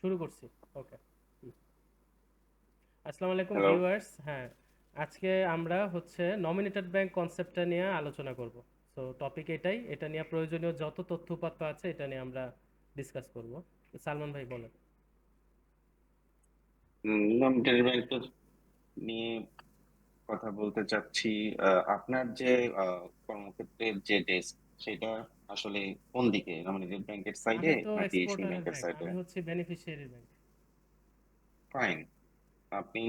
শুরু করছি। ওকে। আসসালামু আলাইকুম হ্যালো। ভিউয়ার্স। হ্যাঁ, আজকে আমরা হচ্ছে নমিনেটেড ব্যাংক কনসেপ্টটা নিয়ে আলোচনা করব। তো টপিক এটাই, এটা নিয়ে প্রয়োজনীয় যত তথ্যপাত্র আছে এটা নিয়ে আমরা ডিসকাস করব। সালমান ভাই বলেন। নমিনেটেড ব্যাংক নিয়ে কথা বলতে চাচ্ছি। আপনার যে কর্মক্ষেত্রের যে ডেস্ক, সেটা আসলে কোন দিকে, নমিনেটেড ব্যাংকের সাইডে আমি তো নাকি ইস্যুইং এক্সপোর্টারের ব্যাংকের ব্যাংক, সাইডে? আমি হচ্ছে বেনিফিশিয়ারি ব্যাংক। ফাইন। আপনি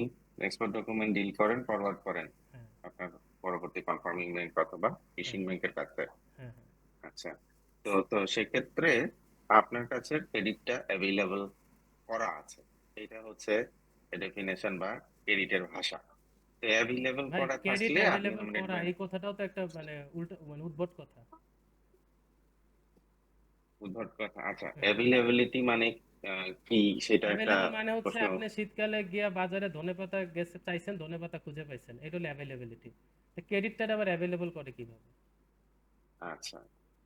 এক্সপোর্ট ডকুমেন্ট ডিল করেন, ফরওয়ার্ড করেন হ্যাঁ, আপনার পরবর্তী কনফার্মিং ব্যাংক অথবা হ্যাঁ, ইস্যুইং ব্যাংকের কাছে। হ্যাঁ, হ্যাঁ। আচ্ছা। তো সেক্ষেত্রে আপনার কাছে ক্রেডিটটা অ্যাভেলেবল করা আছে, এটা হচ্ছে ডেফিনেশন বা ক্রেডিটের ভাষা। তো অ্যাভেলেবল ভাই, করা ক্রেডিট থাকলে আপনি অ্যাভেলেবল নমিনেট করা ব্যাংক। এই কথাটাও তো একটা মানে উল্টো মানে উদ্ভট কথা। উদ্ভট কথা। আচ্ছা, হ্যাঁ, অ্যাভেলেবিলিটি মানে কি, সেটা একটা অ্যাভেলেবল মানে হচ্ছে প্রশ্ন। আপনি শীতকালে গিয়া বাজারে ধনেপাতা গেছে চাইছেন, ধনেপাতা খুঁজে পাইছেন, এটা হলো অ্যাভেলেবিলিটি। ক্রেডিটটা আবার অ্যাভেলেবল করে কিভাবে? আচ্ছা,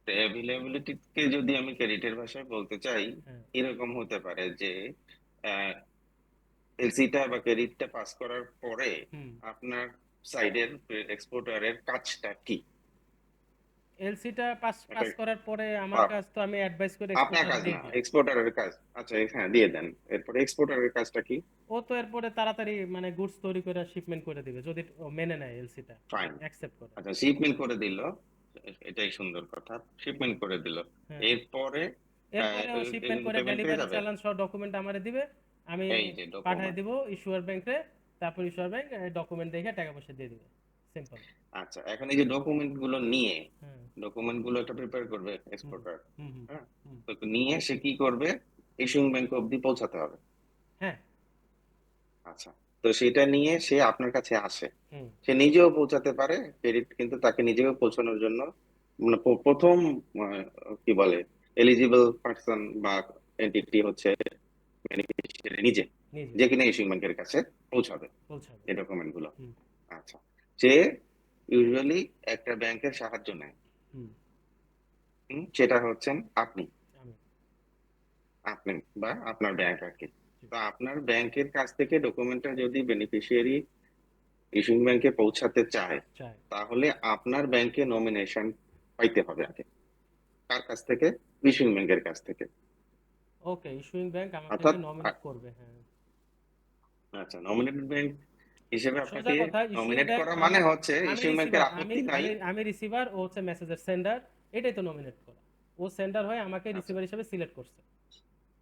তো অ্যাভেলেবিলিটিকে যদি আমি ক্রেডিটের ভাষায় বলতে চাই, হ্যাঁ। এরকম হতে পারে যে এলসিটা বা ক্রেডিটটা পাস করার পরে হুম। আপনার সাইডের এক্সপোর্টারের কাজটা কি। এলসিটা পাস এটা পাস করার পরে আমার বা- কাজ তো আমি অ্যাডভাইস করে আপনার এক্সপোর্টারে কাজ দিয়ে না, দিই। এক্সপোর্টারের কাজ। আচ্ছা, হ্যাঁ, দিয়ে দেন। এরপরে এক্সপোর্টারের কাজটা কি? ও তো এরপরে তাড়াতাড়ি মানে গুডস তৈরি করে শিপমেন্ট করে দিবে যদি ও মেনে নেয় এলসিটা, ফাইন। অ্যাকসেপ্ট করে। আচ্ছা, শিপমেন্ট করে দিল, এটাই সুন্দর কথা। শিপমেন্ট করে দিল, হ্যাঁ। এরপরে এরপরে ও শিপমেন্ট করে পেমেন্ট পেয়ে ডেলিভারি যাবে। চালান সহ ডকুমেন্ট আমারে দিবে। আমি এই যে পাঠায় ডকুমেন্ট। দিব ইস্যুয়ার ব্যাংকে। তারপর ইস্যুয়ার ব্যাংক ডকুমেন্ট দেখে টাকা পয়সা দিয়ে দিবে। সিম্পল। আচ্ছা, এখন এই যে ডকুমেন্ট গুলো নিয়ে, হ্যাঁ। ডকুমেন্ট গুলো একটা প্রিপেয়ার করবে হুম, এক্সপোর্টার। হুম, হুম, হ্যাঁ, হুম। তো নিয়ে সে কি করবে? ইস্যুইং ব্যাংক অব্দি পৌঁছাতে হবে। হ্যাঁ। আচ্ছা, তো সেটা নিয়ে সে আপনার কাছে আসে। হুম। সে নিজেও পৌঁছাতে পারে ক্রেডিট, কিন্তু তাকে নিজেও পৌঁছানোর জন্য মানে প্রথম আহ, কি বলে, এলিজিবল পার্সন বা এন্টিটি হচ্ছে বেনিফিশিয়ারি নিজে, নিজে যে কিনা ইস্যুইং ব্যাংকের কাছে পৌঁছাবে পৌঁছাবে। এই ডকুমেন্ট গুলো। হুম, আচ্ছা, সে ইউজুয়ালি একটা ব্যাংকের সাহায্য নেয়। হুম। সেটা হচ্ছেন আপনি। আমি আপনি বা আপনার ব্যাংক আর কি। জি, তো আপনার ব্যাংকের কাছ থেকে ডকুমেন্টটা যদি বেনিফিশিয়ারি ইস্যুইং ব্যাংকে পৌঁছাতে চায়, চাই। তাহলে আপনার ব্যাংকে নমিনেশন পাইতে হবে আগে। কার কাছ থেকে? ইস্যুইং ব্যাংকের কাছ থেকে। ওকে, ইস্যুইং ব্যাংক আমাকে অর্থাৎ নমিনেট করবে, হ্যাঁ। আচ্ছা, নমিনেটেড ব্যাংক হিসেবে সোজা আপনাকে কথা, ইস্যুইং নমিনেট ব্যাংক করা মানে হচ্ছে আমি ইস্যুইং ব্যাংকের রিসিভার, আমি আপত্তি নাই। আমি আমি রিসিভার, ও হচ্ছে মেসেজের সেন্ডার। এটাই তো নমিনেট করা। ও সেন্ডার হয়ে আমাকে আচ্ছা, রিসিভার হিসেবে সিলেক্ট করছে।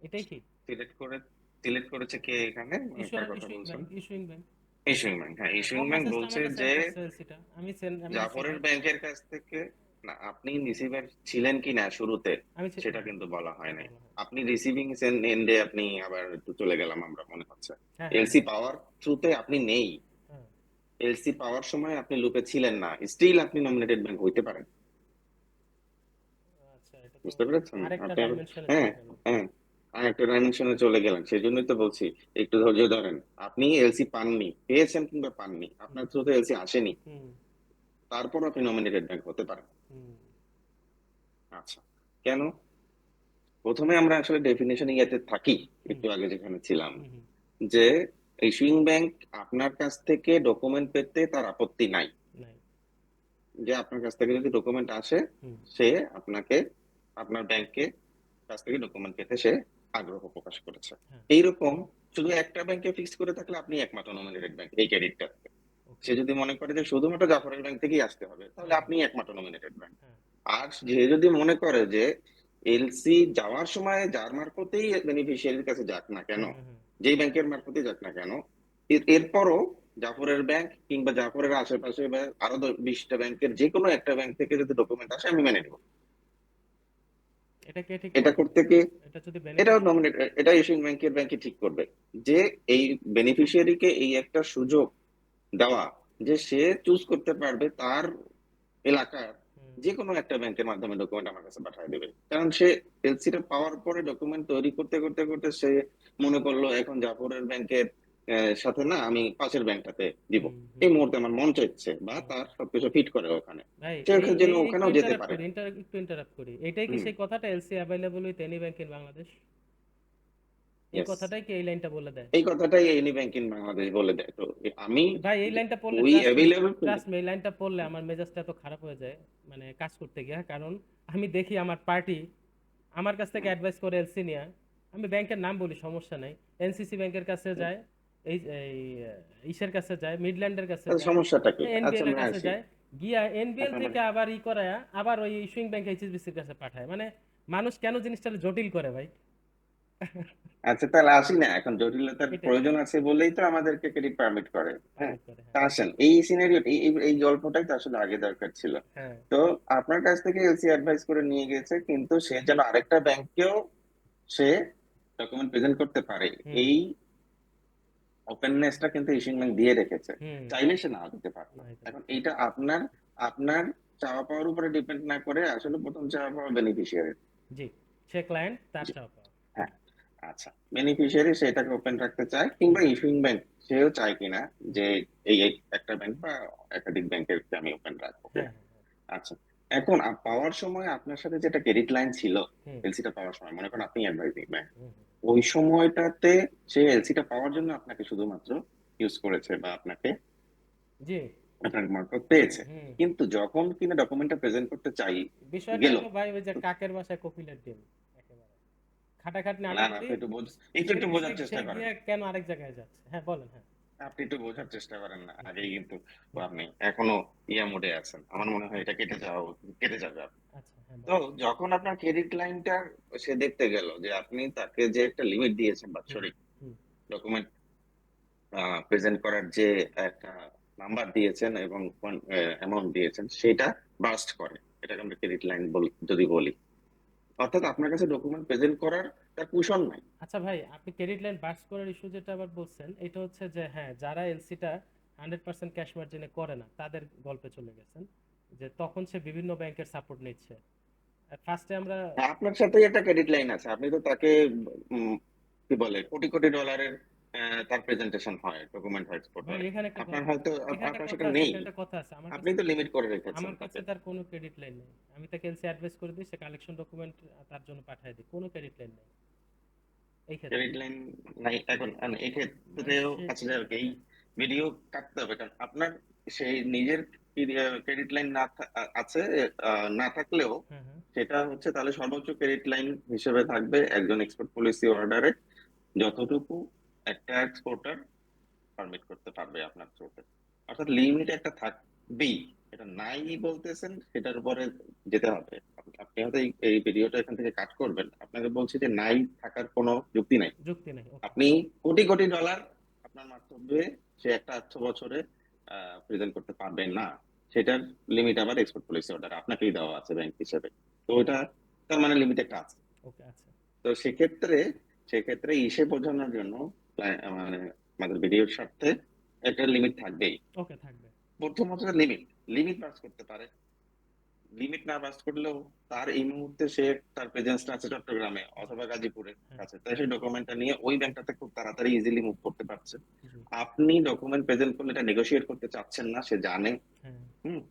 এটাই কি? সিলেক্ট করে, সিলেক্ট করেছে কে এখানে, মানে কার কথা ইস্যুইং বলছেন? Bank, issuing bank. Issuing bank, হ্যাঁ, হ্যাঁ, ও ইস্যুইং ব্যাংক মেসেজটা বলছে আমাকে যে সেন্ড করছে এলসিটা, আমি জাফরের রিসিভার। ব্যাংকের কাছ থেকে। না, আপনি রিসিভার ছিলেন কিনা শুরুতে সেটা হ্যাঁ, কিন্তু বলা হয় নাই। বলা হয়। আপনি রিসিভিং এন্ডে আপনি আবার একটু চলে গেলাম আমরা মনে হচ্ছে। হ্যাঁ, হ্যাঁ, এলসি হ্যাঁ, পাওয়ার থ্রুতে আপনি নেই। হ্যাঁ। এলসি পাওয়ার সময় আপনি লুপে ছিলেন না, স্টিল আপনি নমিনেটেড ব্যাংক হইতে পারেন। আচ্ছা, এটা তো বুঝতে পেরেছেন আরেকটা আপনি ডাইমেনশনে হ্যাঁ, চলে গেল। হ্যাঁ, আর একটা ডাইমেনশনে চলে গেলেন, সেই জন্যই তো বলছি একটু ধৈর্য ধরেন। আপনি এলসি পাননি, পেয়েছেন কিংবা পাননি, হুম, আপনার থ্রুতে এলসি আসেনি, হুম, তারপর আপনি নমিনেটেড ব্যাংক হতে পারেন। হুম, আচ্ছা, কেন? প্রথমে আমরা আসলে ডেফিনেশন ইয়াতে থাকি, হুম, একটু আগে যেখানে ছিলাম, হুম, হুম। যে ইস্যুইং ব্যাংক আপনার কাছ থেকে ডকুমেন্ট পেতে তার আপত্তি নাই। নাই। যে আপনার কাছ থেকে যদি ডকুমেন্ট আসে, হুম। সে আপনাকে, আপনার ব্যাংকে কাছ থেকে ডকুমেন্ট পেতে সে আগ্রহ প্রকাশ করেছে। হ্যাঁ। এইরকম শুধু একটা ব্যাংকে ফিক্স করে থাকলে আপনি একমাত্র নমিনেটেড ব্যাংক এই ক্রেডিটটা। ওকে। সে যদি মনে করে যে শুধুমাত্র জাফরের ব্যাংক থেকেই আসতে হবে, তাহলে হ্যাঁ, হ্যাঁ, আপনি একমাত্র নমিনেটেড ব্যাংক। হ্যাঁ। আর যে যদি মনে করে যে এলসি যাওয়ার সময় যার মারফতেই বেনিফিশিয়ারির কাছে যাক না কেন, হুম, হুম, হুম। যেই ব্যাংকের মারফতেই যাক না কেন, এরপরও জাফরের ব্যাংক কিংবা জাফরের আশেপাশে বা আরো 20টা ব্যাংকের যে কোনো একটা ব্যাংক থেকে যদি ডকুমেন্ট আসে, আমি মেনে নিব। এটা কে ঠিক এটা করবে? করতে কি? এটা যদি এটাও বেনিফিশিয়ারি। নমিনেট, এটা ইস্যুইং ব্যাংকের ব্যাংকে ঠিক করবে যে এই বেনিফিশিয়ারিকে এই একটা সুযোগ দেওয়া, যে সে চুজ করতে পারবে তার এলাকার হুম, যে কোনো একটা ব্যাংকের মাধ্যমে ডকুমেন্ট আমার কাছে পাঠিয়ে দেবে। কারণ সে এলসিটা পাওয়ার পরে ডকুমেন্ট তৈরি করতে করতে করতে সে মনে করলো এখন জাফরের ব্যাংকের সাথে না, আমি পাশের ব্যাংকটাতে দিব। হুম, এই হুম, মুহূর্তে আমার মন চাইছে বা হুম। তার সবকিছু ফিট করে ওখানে, ভাই, সে এই যেন এই একটু ওখানেও যেতে ইন্টারাপ্ট পারে। করি, একটু ইন্টারাপ্ট করি। এটাই কি হুম। সেই কথাটা, LC available with any bank in Bangladesh? এই ইয়েস, কথাটাই কি এই লাইনটা বলে দেয়? এই কথাটাই এনি ব্যাংক ইন বাংলাদেশ বলে দেয়। তো আমি ভাই এই লাইনটা পড়লে ওই অ্যাভেলেবল ট্রাস্ট মি, এই লাইনটা পড়লে আমার মেজাজটা এত খারাপ হয়ে যায় মানে কাজ করতে গিয়ে। কারণ আমি দেখি আমার পার্টি আমার কাছ থেকে অ্যাডভাইস করে এলসি নিয়ে, আমি ব্যাংকের নাম বলি সমস্যা নাই, এনসিসি ব্যাংকের কাছে যায়, এই ইসের কাছে যায়, মিডল্যান্ডের কাছে যায়, সমস্যাটা কি? আচ্ছা, এনবিএল এর আমি কাছে আসি যায়, গিয়া এনবিএল আপনার থেকে আবার ই করায়া আবার ওই ইস্যুইং ব্যাংক এইচএসবিসির কাছে পাঠায়। মানে মানুষ কেন জিনিসটা জটিল করে ভাই? আচ্ছা, তাহলে আসি না, এখন জটিলতার এটাই প্রয়োজন আছে বলেই তো আমাদেরকে ক্রেডিট পারমিট করে। হ্যাঁ, পারমিট করে, তা হ্যাঁ। আসেন এই সিনারিও, এই গল্পটাই তো আসলে আগে দরকার ছিল। হ্যাঁ। তো আপনার কাছ থেকে এলসি অ্যাডভাইস করে নিয়ে গেছে, কিন্তু সে যেন আরেকটা ব্যাংকেও সে ডকুমেন্ট প্রেজেন্ট করতে পারে, হুম। এই ওপেননেসটা কিন্তু ইস্যুইং ব্যাংক দিয়ে রেখেছে। হুম। চাইলে সে নাও দিতে পারতো। না এটা এখন পারে। এইটা আপনার আপনার চাওয়া পাওয়ার উপরে ডিপেন্ড না করে আসলে প্রথম চাওয়া পাওয়া বেনিফিশিয়ারি। জি, সে ক্লায়েন্ট তার চাওয়া পাওয়া। হ্যাঁ, আচ্ছা, বেনিফিশিয়ারি সেটাকে ওপেন রাখতে চায়, কিংবা হুম। ইস্যুইং ব্যাংক সেও চায় কিনা যে এই একটা ব্যাংক বা একাধিক ব্যাংকের আমি ওপেন রাখবো। হ্যাঁ, হ্যাঁ, হ্যাঁ। আচ্ছা, এখন পাওয়ার সময় আপনার সাথে যেটা ক্রেডিট লাইন ছিল, হুম। এলসিটা পাওয়ার সময় মনে করেন আপনি অ্যাডভাইজিং ব্যাংক, হুম। ওই সময়টাতে সে এলসিটা পাওয়ার জন্য আপনাকে শুধুমাত্র ইউজ করেছে বা আপনাকে জি। আপনার মারফত পেয়েছে, হুম। কিন্তু যখন কিনা ডকুমেন্টটা প্রেজেন্ট করতে চাই বিষয়টা গেল, হলো ভাই ওই যে কাকের বাসায় কোকিলের ডিম, একেবারে খাটাখাটনি না না, আনাগুলি। আপনি একটু সে একটু সে বোঝার সে চেষ্টা করেন। গিয়ে কেন আরেক জায়গায় যাচ্ছে? হ্যাঁ বলেন, হ্যাঁ। আপনি একটু বোঝার চেষ্টা করেন না, হুম। আগেই কিন্তু হুম। আপনি এখনো ইয়া মোডে আছেন, আমার হুম। মনে হয় এটা কেটে যাবে আপনার। আচ্ছা, হ্যাঁ তো বলেন। যখন আপনার ক্রেডিট লাইনটা সে দেখতে গেল যে আপনি তাকে যে একটা লিমিট দিয়েছেন হুম। বাৎসরিক হুম। ডকুমেন্ট প্রেজেন্ট করার, যে একটা নাম্বার দিয়েছেন এবং অ্যামাউন্ট দিয়েছেন, সেটা বার্স্ট করে, এটাকে আমরা ক্রেডিট লাইন বলি যদি বলি। অর্থাৎ আপনার কাছে ডকুমেন্ট প্রেজেন্ট করার তার কুশন নাই। আচ্ছা ভাই, আপনি ক্রেডিট লাইন বার্স্ট করার ইস্যু যেটা আবার বলছেন, এটা হচ্ছে যে হ্যাঁ, যারা এলসিটা 100% ক্যাশ মার্জিনে করে না তাদের গল্পে চলে গেছেন, যে তখন সে বিভিন্ন ব্যাংকের সাপোর্ট নিচ্ছে। ফার্স্টে আমরা হ্যাঁ, আপনার সাথেই একটা ক্রেডিট লাইন আছে, আপনি তো তাকে উম, কি বলে কোটি কোটি ডলারের তার প্রেজেন্টেশন হয়, ডকুমেন্ট হয় এক্সপোর্ট ভাই হয়। এখানে একটা আপনার কথা, হয়তো এখানে একটা আপনার কথা সেটা আছে, নেই, এখানে একটা কথা আছে। আপনি তো লিমিট করে রেখেছেন আমার কাছে তাকে। তার কোনো ক্রেডিট লাইন নেই। আমি তাকে এলসি অ্যাডভাইস করে দিই, সে কালেকশন ডকুমেন্ট তার জন্য পাঠিয়ে দিই, কোনো ক্রেডিট লাইন নেই এই ক্ষেত্রে। ক্রেডিট লাইন নাই এখন, এই মানে ক্ষেত্রেও সে, আচ্ছা যাই হোক, এই হ্যাঁ। ভিডিও কাটতে হবে, কারণ আপনার সেই নিজের ক্রেডিট লাইন না আছে, না থাকলেও হ্যাঁ, হ্যাঁ। সেটা হচ্ছে তাহলে সর্বোচ্চ ক্রেডিট লাইন হিসেবে থাকবে একজন এক্সপোর্ট পলিসি অর্ডারে যতটুকু একটা এক্সপোর্টার পারমিট করতে পারবে আপনার থ্রুতে। অর্থাৎ লিমিট একটা থাকবেই, এটা নাই বলতেছেন, সেটার উপরে যেতে হবে। আপনি হয়তো এই ভিডিওটা এখান থেকে কাট করবেন, আপনাকে বলছি যে নাই থাকার কোনো যুক্তি নাই। যুক্তি নেই, ওকে। আপনি কোটি কোটি ডলার আপনার মাধ্যমে সে একটা 100 বছরে প্রেজেন্ট করতে পারবেন না, সেটার লিমিট আবার এক্সপোর্ট পলিসি অর্ডার আপনাকেই দেওয়া আছে ব্যাংক হিসেবে। তো ওইটা তার মানে লিমিট একটা আছে। ওকে, আচ্ছা। তো সেক্ষেত্রে ইসে বোঝানোর জন্য মানে আমাদের ভিডিওর স্বার্থে একটা লিমিট থাকবেই। ওকে, থাকবে। প্রথমত লিমিট লিমিট পাস করতে পারে, লিমিট না পাস করলেও তার এই মুহূর্তে সে তার প্রেজেন্সটা আছে চট্টগ্রামে জি। অথবা গাজীপুরে হ্যাঁ। কাছে, তাই সেই ডকুমেন্টটা নিয়ে ওই ব্যাংকটাতে খুব তাড়াতাড়ি ইজিলি মুভ করতে পারছে। জি। আপনি ডকুমেন্ট প্রেজেন্ট করলে এটা নেগোশিয়েট করতে চাচ্ছেন না, সে জানে। হ্যাঁ। হুম,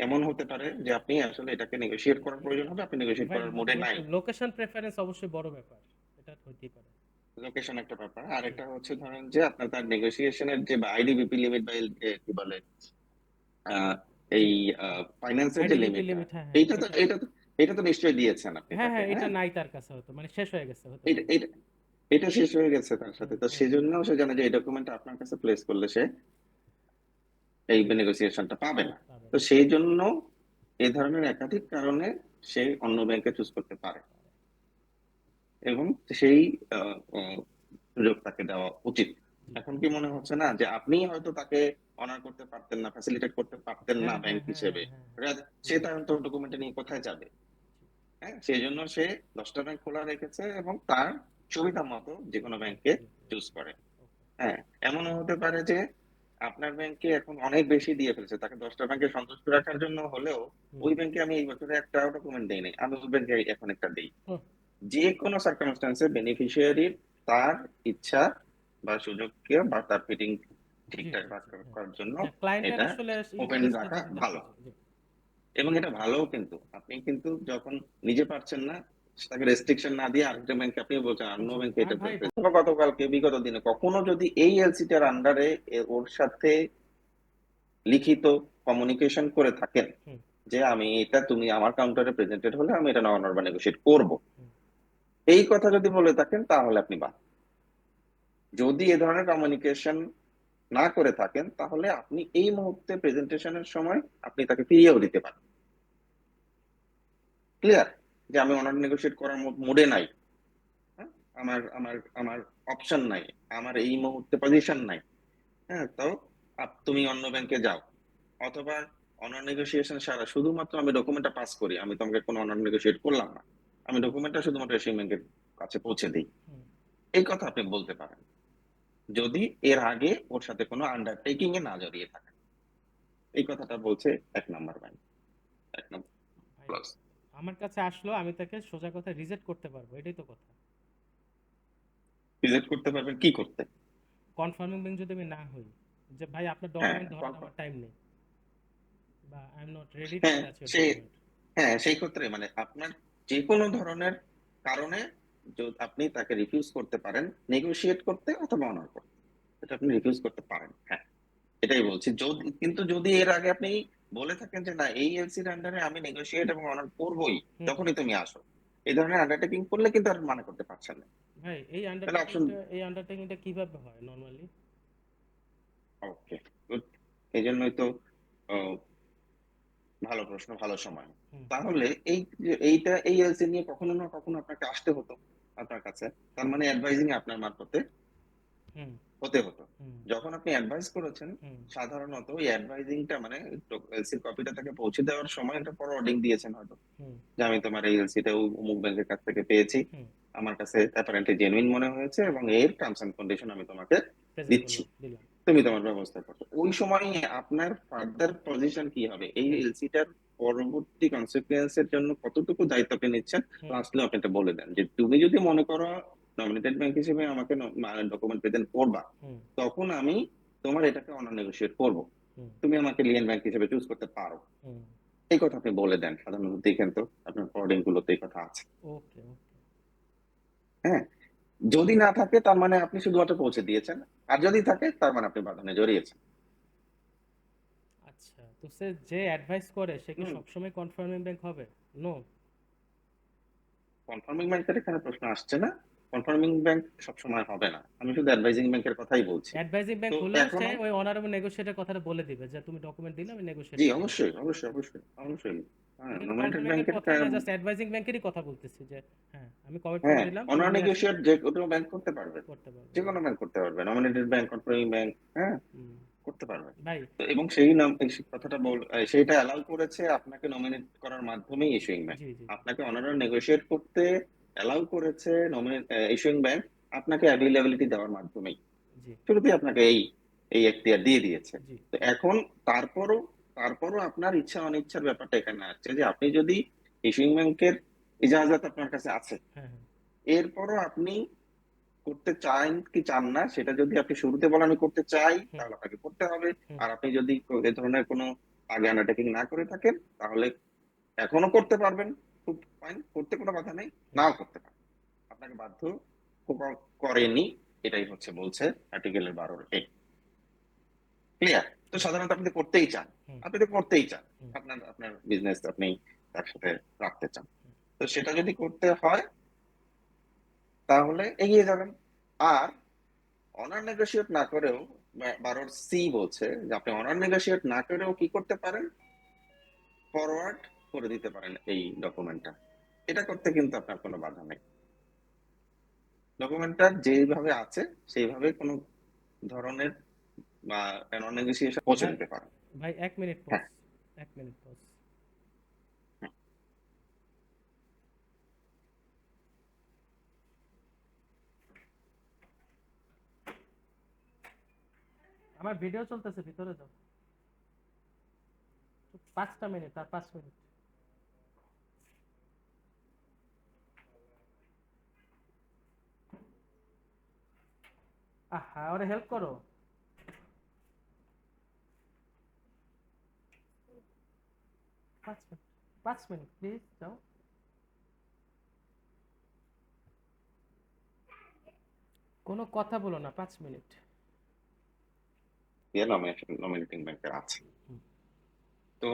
এমন হতে পারে যে আপনি আসলে এটাকে নেগোশিয়েট করার প্রয়োজন হবে, আপনি নেগোশিয়েট ভাই করার মুডে নাই। লোকেশন প্রেফারেন্স অবশ্যই বড় ব্যাপার, এটা হইতেই পারে। লোকেশন একটা ব্যাপার, আর জি। একটা হচ্ছে ধরেন যে আপনার তার নেগোসিয়েশনের যে আইডিবিপি লিমিট বা কি বলে আহ, জি। এই ফাইন্যান্সের যে আইডিবিপি লিমিটটা, লিমিট, হ্যাঁ, হ্যাঁ, এইটা তো এটা। এটা তো এটা তো নিশ্চয়ই দিয়েছেন আপনি হ্যাঁ, তাকে। হ্যাঁ, এটা হ্যাঁ, নাই তার কাছে, হয়তো মানে শেষ হয়ে গেছে হতে এটা পারে। এটা এটা শেষ হয়ে গেছে তার হুম। সাথে, তো হুম। সেজন্য সে জানে যে এই ডকুমেন্টটা আপনার কাছে প্লেস করলে সে এই নেগোসিয়েশনটা পাবে না। পাবে তো না। সেই জন্য এই ধরনের একাধিক কারণে সে অন্য ব্যাংকে চুজ করতে পারে, এবং সেই আহ, আহ, সুযোগ তাকে দেওয়া উচিত। জি। এখন কি মনে হচ্ছে না যে আপনি হয়তো তাকে অনার করতে পারতেন না, ফ্যাসিলিটেট করতে পারতেন না হ্যাঁ, হ্যাঁ, ব্যাংক হ্যাঁ, হিসেবে? হ্যাঁ, হ্যাঁ। সে জি। তার তো ডকুমেন্ট নিয়ে কোথায় যাবে? হ্যাঁ, সেই জন্য সে 10টা ব্যাংক খোলা রেখেছে এবং তার সুবিধা মতো যে কোনো জি। ব্যাংকে জি। জি। চুজ করে। ওকে। হ্যাঁ, এমনও হতে পারে যে আপনার ব্যাংকে এখন অনেক বেশি দিয়ে ফেলছে, তাকে 10টা ব্যাংকে সন্তুষ্ট রাখার জন্য হলেও হুম। ওই ব্যাংকে আমি এই বছরে একটাও ডকুমেন্ট দেই নাই, আমি ওই ব্যাংকে এখন একটা দিই। হুম। যে কোনো সার্কামস্টান্সে বেনিফিশিয়ারির তার ইচ্ছা বা সুযোগকে বা তার ফিটিং জি। ঠিকঠাক জি। জি। হ্যাঁ। করার জন্য হ্যাঁ, ক্লায়েন্টের এটা আসলে ওপেন ইন্টারেস্টটা রাখা যদি দেখে। ভালো। জি। জি। এবং এটা ভালোও, কিন্তু আপনি কিন্তু যখন নিজে পারছেন না, তাকে রেস্ট্রিকশন না দিয়ে আরেকটা ব্যাংকে আপনি বলছেন অন্য জি ব্যাংকে আর এটা ভাই গতকালকে বিগত দিনে কখনো যদি এই এলসিটার আন্ডারে ওর সাথে লিখিত কমিউনিকেশন করে থাকেন হুম যে আমি এটা তুমি আমার কাউন্টারে প্রেজেন্টেড হলে আমি এটা নন বা নেগোশিয়েট করব, হুম এই কথা যদি বলে থাকেন তাহলে আপনি বাদ। যদি এ ধরনের কমিউনিকেশন না করে থাকেন তাহলে আপনি এই মুহূর্তে প্রেজেন্টেশনের সময় আপনি তাকে ফিরিয়েও দিতে পারেন, ক্লিয়ার, যে আমি অনার নেগোশিয়েট করার মুডে নাই, হ্যাঁ, আমার আমার আমার অপশন নাই, আমার এই মুহূর্তে পজিশন নাই, হ্যাঁ, তো তুমি অন্য ব্যাংকে যাও, অথবা অনার নেগোসিয়েশন সারা শুধুমাত্র আমি ডকুমেন্টটা পাস করি, আমি তোমাকে কোনো অনার নেগোসিয়েট করলাম না, আমি ডকুমেন্টটা শুধুমাত্র এশিয়ান ব্যাংকের কাছে পৌঁছে দিই, হুম এই কথা আপনি বলতে পারেন যদি এর আগে ওর সাথে কোনো আন্ডারটেকিং এ না জড়িয়ে থাকে। এই কথাটা বলছে 1 নম্বর ব্যাংক, 1 নম্বর ভাই প্লাস। আমার কাছে আসলো আমি তাকে সোজা কথা রিজেক্ট করতে পারবো, এটাই তো কথা। ভিজিট করতে পারবেন কি করতে? কনফার্মিং ব্যাংক যদি আমি না হই, যে ভাই আপনার হ্যাঁ ডকুমেন্ট ধরার আমার টাইম নেই, বা I am not ready to হ্যাঁ টাচ ইউর সেই ডকুমেন্ট। হ্যাঁ সেই ক্ষেত্রে মানে আপনার যে কোনো ধরনের কারণে আপনি তাকে রিফিউজ করতে পারেন নেগোশিয়েট করতে অথবা অনার করতে, এটা আপনি রিফিউজ করতে পারেন, হ্যাঁ, এটাই বলছি। যদি কিন্তু যদি এর আগে আপনি বলে থাকেন যে না এই এলসির আন্ডারে আমি নেগোশিয়েট এবং অনার করবোই, হুম হুম। তখনই তুমি আসো, এই ধরনের আন্ডারটেকিং করলে কিন্তু আর মানে করতে পারছেন না। ভাই তাহলে অপশন, এই আন্ডারটেকিংটা কিভাবে হয় নরমালি? ওকে, গুড, এই জন্যই তো আহ, ভালো প্রশ্ন, ভালো সময়। হুম তাহলে এইটা এই এলসি নিয়ে কখনো না কখনো আপনাকে আসতে হতো আপনার কাছে, তার হুম মানে অ্যাডভাইজিং আপনার মারফতে হুম হতে হতো। হুম যখন আপনি অ্যাডভাইস করেছেন হুম সাধারণত ওই অ্যাডভাইজিংটা মানে এলসির কপিটা তাকে পৌঁছে দেওয়ার সময় একটা ফরওয়ার্ডিং দিয়েছেন হয়তো, হুম যে আমি তোমার এই এলসিটা অমুক ব্যাংকের কাছ থেকে পেয়েছি, হুম আমার কাছে অ্যাপারেন্টলি জেনুইন মনে হয়েছে এবং এর টার্মস এন্ড কন্ডিশন আমি তোমাকে প্রেজেন্ট দিচ্ছি, করলাম দিলাম। তুমি তোমার ব্যবস্থা করো। ওই সময় আপনার ফার্দার পজিশন কি হবে, এই হুম এলসিটার পরবর্তী কনসিকুয়েন্স এর জন্য কতটুকু দায়িত্ব আপনি নিচ্ছেন, হুম আসলে আপনি এটা বলে দেন যে তুমি যদি মনে করো নমিনেটেড ব্যাংক হিসেবে আমাকে ডকুমেন্ট প্রেজেন্ট করবা, হুম তখন আমি তোমার এটাকে অনার নেগোশিয়েট করবো, হুম তুমি আমাকে লিয়েন ব্যাংক হিসেবে চুজ করতে পারো, হুম। এই কথা আপনি বলে দেন। সাধারণত দেখেন তো আপনার ফরওয়ার্ডিং গুলোতে এই কথা আছে, ওকে ওকে। হ্যাঁ, যদি না থাকে তার মানে আপনি শুধুমাত্র পৌঁছে দিয়েছেন, আর যদি থাকে তার মানে আপনি বাঁধনে জড়িয়েছেন। আচ্ছা, তো সে যে অ্যাডভাইস করে সে কি হুম, সবসময় কনফার্মিং ব্যাংক হবে? নো। কনফার্মিং ব্যাংকের এখানে প্রশ্ন আসছে না, কনফার্মিং ব্যাংক সবসময় হবে না, আমি শুধু অ্যাডভাইজিং ব্যাংকের কথাই বলছি। অ্যাডভাইজিং তো ব্যাংক হলেও সে এখনো, ওই অনারেবল নেগোশিয়েটের কথাটা বলে দিবে যে তুমি ডকুমেন্ট দিলে আমি নেগোশিয়েট জি করে নেব। অবশ্যই অবশ্যই অবশ্যই অবশ্যই, হ্যাঁ, কিন্তু নমিনেটেড কনফার্মিং ব্যাংকের ব্যাংকের, কথা না, জাস্ট অ্যাডভাইজিং ব্যাংকেরই কথা বলতেছি যে হ্যাঁ আমি কমিটমেন্ট হ্যাঁ, দিলাম তুমি অনার নিয়ে আসো। নেগোশিয়েট যে কোনো ব্যাংক করতে পারবে, করতে পারবে যে না। কোনো ব্যাংক করতে পারবে, নমিনেটেড ব্যাংক, কনফার্মিং ব্যাংক, হ্যাঁ, হুম। করতে পারবে। ভাই। তো এবং সেই নাম এই কথাটা সেইটা অ্যালাউ করেছে আপনাকে নমিনেট করার মাধ্যমেই ইস্যুইং ব্যাংক, জি জি জি আপনাকে অনার নেগোশিয়েট করতে অ্যালাউ করেছে ইস্যুইং ব্যাংক, আপনাকে অ্যাভেলেবিলিটি দেওয়ার মাধ্যমেই জি শুরুতেই আপনাকে এই এই এখতিয়ার দিয়ে দিয়েছে। জি। তো এখন তারপরও তারপরও আপনার ইচ্ছা অনিচ্ছার ব্যাপারটা এখানে আসছে, যে আপনি যদি ইস্যুইং ব্যাংকের ইজাজত আপনার কাছে আছে, হ্যাঁ হ্যাঁ। এরপরও আপনি করতে চান কি চান না সেটা যদি আপনি শুরুতে বলেন আমি করতে চাই, হুম তাহলে আপনাকে করতে হবে। হুম আর আপনি যদি এ ধরনের কোনো আগে আন্ডারটেকিং না করে থাকেন তাহলে এখনো করতে পারবেন, খুব ফাইন, করতে কোনো বাধা নেই, হুম নাও করতে পারেন, আপনাকে বাধ্য করেনি, এটাই হচ্ছে বলছে আর্টিকেলের 12 ক্লিয়ার। তো হুম সাধারণত আপনি তো করতেই চান, হুম আপনি তো করতেই চান, হুম আপনার আপনার বিজনেস আপনি তার সাথে রাখতে চান, হুম। তো সেটা যদি করতে হয় তাহলে এগিয়ে যাবেন। আর অনার নেগোশিয়েট না করেও 12 সি বলছে যে আপনি অনার নেগোশিয়েট না করেও কি করতে পারেন, ফরওয়ার্ড করে দিতে পারেন এই ডকুমেন্টটা, এটা করতে কিন্তু আপনার কোনো বাধা নেই, ডকুমেন্টটা যেভাবে আছে সেইভাবে কোনো ধরনের বা নন নেগোসিয়েশন পৌঁছে ভাই দিতে পারেন। ভাই 1 মিনিট পজ। হ্যাঁ, 1 মিনিট পজ। হ্যাঁ। আমার ভিডিও চলতেছে, ভিতরে যাও। 5টা মিনিট আর 5 মিনিট। আহা ওরে হেল্প করো। 5 মিনিট, 5 মিনিট প্লিজ যাও। কোনো কথা বলো না, 5 মিনিট। দিয়ে নমিনেটিং ব্যাংকের আছে। হুম। তো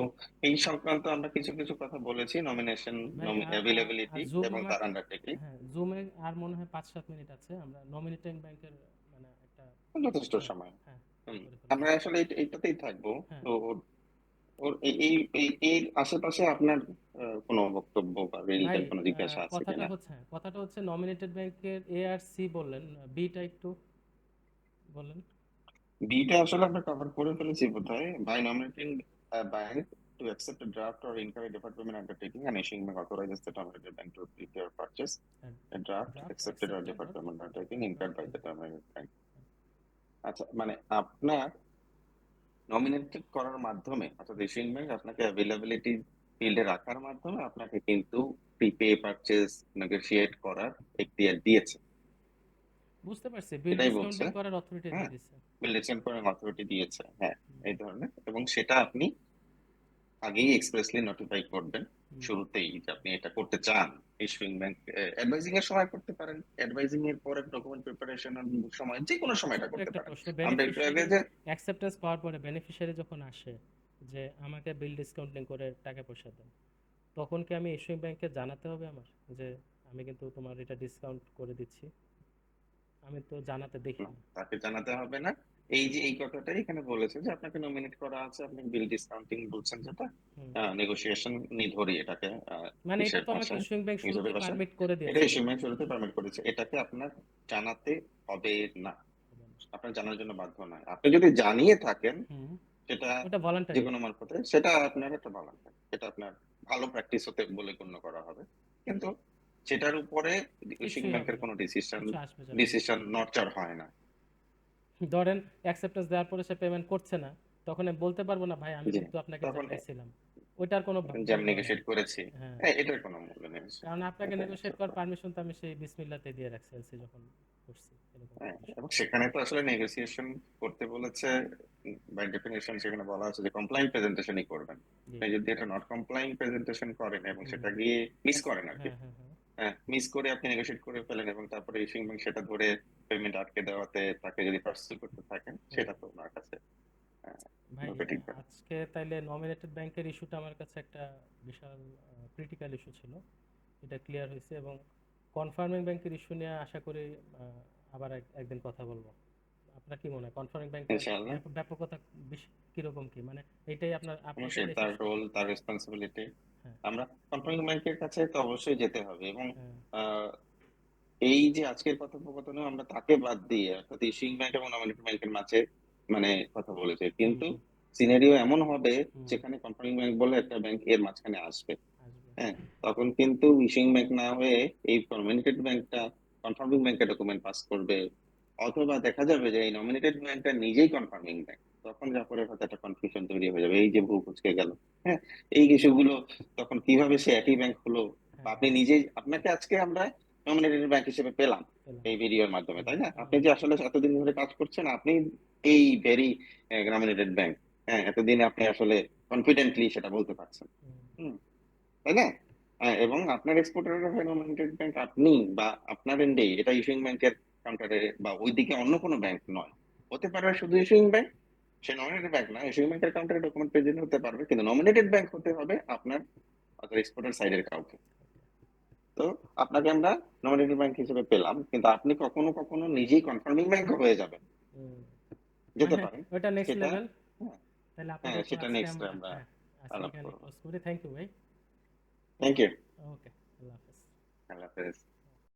এই সংক্রান্ত আমরা কিছু কিছু কথা বলেছি, নমিনেশন, ভাই অ্যাভেলেবিলিটি জুম এবং তার আমাকে, আন্ডারটেকিং। হ্যাঁ জুমে আর মনে হয় 5-7 মিনিট আছে, আমরা নমিনেটিং ব্যাংকের মানে একটা, যথেষ্ট হ্যাঁ সময়। হ্যাঁ হুম, করে ফেলো। আমরা আসলে এইটাতেই থাকবো। হ্যাঁ তো ওর ওর এর আশেপাশে আপনার কোনো বক্তব্য বা ভাই, রিলেটেড কোনো জিজ্ঞাসা আছে কিনা? কথাটা হচ্ছে নমিনেটেড ব্যাংকের এ আর সি বললেন, বিটা একটু বললেন। বিটা আসলে আমরা কভার করে ফেলেছি বোধহয়। By nominating bank to accept a draft or incur a deferred payment undertaking and issuing bank authorizes the terminated bank to prepare purchase a draft draft accepted or accepted deferred or payment undertaking incurred deferred by the payment. terminated bank. আচ্ছা, মানে আপনার nominated করার মাধ্যমে, অর্থাৎ issuing bank আপনাকে availability ফিল্ডে রাখার মাধ্যমে আপনাকে কিন্তু প্রিপে পারচেজ নেগোশিয়েট করার এখতিয়ার দিয়েছে, বুঝতে পারছি, বিল এটাই বলছে। ডিসকাউন্টিং করার অথরিটি হ্যাঁ, দিয়ে দিছে। বিল ডিসকাউন্ট অথরিটি দিয়েছে, হ্যাঁ, হুম, এই ধরনের। এবং সেটা আপনি আগেই এক্সপ্রেসলি নোটিফাই করবেন হুম। শুরুতেই যে আপনি এটা করতে চান। ইস্যুইং ব্যাংক অ্যাডভাইজিং এর সময় করতে পারেন, অ্যাডভাইজিং এর পরে ডকুমেন্ট প্রিপারেশন সময়, যে কোনো সময় এটা ছোট্ট করতে একটা পারেন। প্রশ্ন, আমরা একটু আগে বেনিফিশিয়ারি যে অ্যাকসেপ্টেন্স পাওয়ার পরে বেনিফিশিয়ারি যখন আসে যে আমাকে বিল ডিসকাউন্টিং করে টাকা পয়সা দেন, তখন কি আমি ইস্যুইং ব্যাংকে জানাতে হবে আমার যে আমি কিন্তু তোমার এটা ডিসকাউন্ট করে দিচ্ছি? আমি তো জানাতে দেখি না, না। তাকে জানাতে হবে না। এই যে এই কথাটাই এখানে বলেছে যে আপনাকে নমিনেট করা আছে, আপনি বিল ডিসকাউন্টিং বলছেন যেটা, হুম। নেগোসিয়েশন নি ধরি এটাকে, মানে এটা কিসের তো আমাকে ভাষায়, ইস্যুইং ব্যাংক হিসাবের শুরুতেই ভাষায়, পারমিট করে এটা দিয়েছে। ইস্যু ব্যাংক শুরুতে পারমিট করেছে, এটাকে আপনার জানাতে হবে না। হবে না। আপনার জানার জন্য বাধ্য নয়। আপনি যদি জানিয়ে থাকেন হুম। সেটা ওটা যে ভলান্টারি। কোনো মারফতে, সেটা আপনার একটা ভালো থাকে, এটা আপনার ভালো প্র্যাকটিস হতে বলে গণ্য করা হবে। কিন্তু সেটার উপরে ইস্যুইং কিছুই হবে ব্যাংকের না, কোনো ডিসিশন কিছু আসবে যাবে না। ডিসিশন নড়চড় হয় না। ধরেন অ্যাকসেপ্টেন্স দেওয়ার পরে সে পেমেন্ট করছে না, তখন আমি বলতে পারবো না ভাই আমি জি, কিন্তু আপনাকে তখন জানাইছিলাম। ওইটার কোনো যে আমি মূল্য নাই। নেগোশিয়েট করেছি, হ্যাঁ, এটার কোনো মূল্য নেই। কারণ আপনাকে এটাই হচ্ছে নেগোশিয়েট করার ব্যাপার। পারমিশন তো আমি সেই বিসমিল্লাতে দিয়ে রাখছি এলসি যখন করছি, এরকম হ্যাঁ, একটা বিষয়। এবং সেখানে তো আসলে নেগোসিয়েশন করতে বলেছে, বাই ডেফিনেশন সেখানে বলা আছে যে কমপ্লায়েন্ট প্রেজেন্টেশনই করবেন। জি। আপনি যদি এটা নট কমপ্লায়েন্ট প্রেজেন্টেশন করেন এবং হুম। সেটা গিয়ে মিস Yes, করেন আর কি, হ্যাঁ হ্যাঁ হ্যাঁ। হ্যাঁ, মিস করে আপনি নেগোশিয়েট করে ফেলেন এবং তারপরে ইস্যুইং ব্যাংক সেটা ধরে পেমেন্ট আটকে দেওয়াতে তাকে যদি পার্সেল করতে থাকেন, হুম। সেটা তো ওনার কাছে ভাই ঢোকে টিকবে না। আজকে তাইলে নমিনেটেড ব্যাংকের ইস্যুটা আমার কাছে একটা বিশাল ক্রিটিক্যাল ইস্যু ছিল, এটা ক্লিয়ার হয়েছে। এবং কনফার্মিং ব্যাংকের ইস্যু নিয়ে আশা করি আবার একদিন কথা বলবো। আপনার কি মনে হয় কনফার্মিং ব্যাংকের ইনশাআল্লাহ। ব্যাপকতা কিরকম কি, মানে এইটাই আপনি অবশ্যই চাইলে তার শেষ রোল, করবেন? তার রেসপন্সিবিলিটি, হ্যাঁ আমরা কন্ট্রোলিং ব্যাংকের কাছে তো অবশ্যই যেতে হবে। এবং হ্যাঁ। আহ, এই যে আজকের কথোপকথনে আমরা তাকে বাদ দিয়ে অর্থাৎ ইস্যুইং ব্যাংক এবং নমিনেটিং ব্যাংকের মাঝে মানে কথা বলেছে, হুম কিন্তু হুম সিনারিও এমন হবে হুম। যেখানে কন্ট্রোলিং ব্যাংক বলে একটা ব্যাংক এর মাঝখানে আসবে। আসবে। হ্যাঁ, তখন কিন্তু ইস্যুইং ব্যাংক না হয়ে এই নমিনেটেড ব্যাংকটা কনফার্মিং ব্যাংকে ডকুমেন্ট পাস করবে, অথবা দেখা যাবে যে এই নমিনেটেড ব্যাংকটা নিজেই কনফার্মিং ব্যাংক। তখন যা করে হয়তো একটা কনফিউশন তৈরি হয়ে যাবে, এই যে ভুল কুচকে গেল। হ্যাঁ, এই ইস্যুগুলো তখন কিভাবে সে একই ব্যাংক হলো, বা হ্যাঁ আপনি নিজেই, আপনাকে আজকে আমরা নমিনেটেড ব্যাংক হিসেবে পেলাম পেলাম। এই ভিডিওর মাধ্যমে, হুম তাই না? হুম আপনি যে আসলে এতদিন ধরে কাজ করছেন, আপনি এই ভেরি নমিনেটেড ব্যাংক, হ্যাঁ, এতদিনে আপনি আসলে কনফিডেন্টলি সেটা বলতে পারছেন। হুম হুম, তাই না? হ্যাঁ, এবং আপনার এক্সপোর্টার নমিনেটেড ব্যাংক আপনি, বা আপনার এন্ডে এটা ইস্যুইং ব্যাংকের কাউন্টারে বা ওইদিকে অন্য কোনো ব্যাংক নয়, হতে পারে শুধু ইস্যুইং ব্যাংক। সে নমিনেটেড ব্যাংক না, ইস্যুইং ব্যাংকের কাউন্টারে ডকুমেন্ট প্রেজেন্ট হতে পারবে, কিন্তু নমিনেটেড ব্যাংক হতে হবে আপনার অর্থাৎ এক্সপোর্টার সাইডের কাউকে। তো আপনাকে আমরা নমিনেটেড ব্যাংক হিসেবে পেলাম, কিন্তু আপনি কখনো কখনো নিজেই কনফার্মিং ব্যাংক হয়ে যাবেন, হুম। যেতে মানে পারেন। ওইটা নেক্সট সেটা, লেভেল। হ্যাঁ, তাহলে হ্যাঁ, আপাতত সেটা আজকে নেক্সট আমরা, আমরা হ্যাঁ আজকে আলাপ এখানে করবো। ক্লোজ করি। থ্যাংক ইউ ভাই। Thank you. ওকে, আল্লাহ হাফেজ। আল্লাহ হাফেজ।